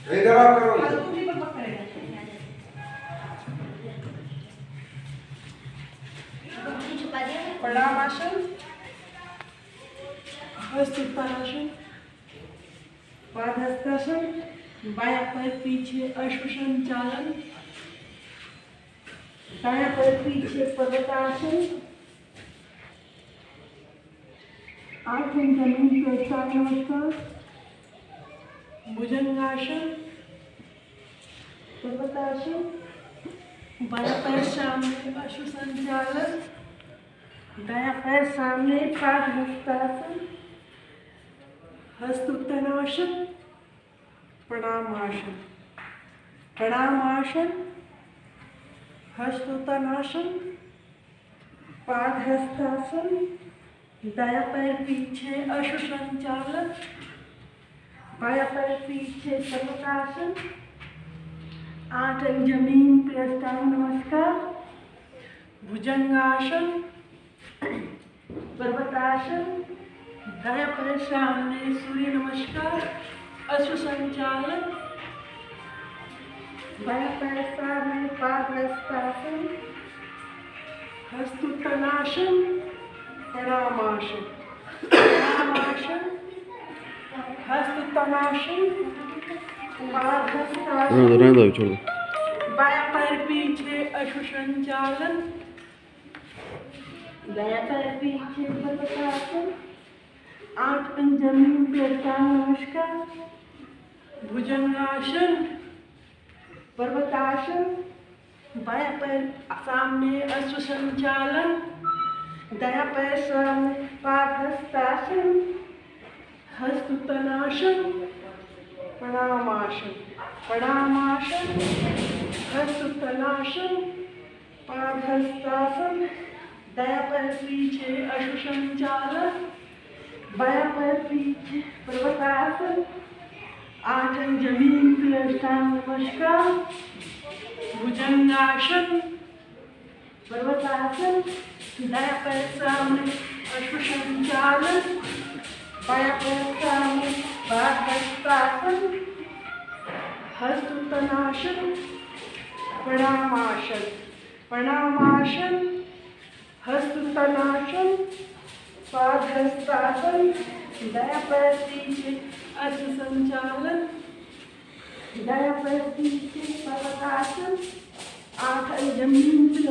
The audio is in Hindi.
इधर आओ करो। प्रणामासन, हस्त उत्तानासन, पादहस्तासन, बायां पैर पीछे अश्वसंचालन, दायां पैर पीछे पर्वतासन, आंखें जमीन पे नमस्कार, भुजंगासन, पर्वतासन, बायां पैर सामने अश्वसंचालन, दायां पैर सामने पादहस्तासन, हस्त उत्तानासन, प्रणामासन, प्रणामासन, हस्त उत्तानासन, पादहस्तासन, दायां पैर पीछे अश्वसंचालन, बायां पैर पीछे पर्वतासन, आंखें जमीन पे अष्टांग नमस्कार, भुजंगासन, पर्वतासन, दायां पैर सामने सूर्य नमस्कार, अश्वसंचालन, बायां पैर सामने पादहस्तासन, हस्त उत्तानासन, प्रणामासन, प्रणामासन, हस्त उत्तानासन, पादहस्तासन, बायां पैर पीछे अश्वसंचालन, दायां पैर पीछे पर्वतासन, आंखें जमीन पे अष्टांग नमस्कार, भुजंगासन, पर्वतासन, बायां पैर सामने अश्वसंचालन, दायां पैर सामने पादहस्तासन, हस्त उत्तानासन, प्रणामासन, प्रणामासन, हस्त उत्तानासन, पादहस्तासन, दायां पैर पीछे अश्वसंचालन, बायां पैर पीछे पर्वतासन, आंखें जमीन पे अष्टांग नमस्कार, भुजंगासन, पर्वतासन, दायां पैर सामने अश्वसंचालन, बायां पैर सामने पादहस्तासन, हस्त उत्तानासन, प्रणामासन, प्रणामासन, हस्त उत्तानासन, पादहस्तासन, दायां पैर पीछे अश्वसंचालन, दायां पैर पीछे पर्वतासन, आंखें जमीन पे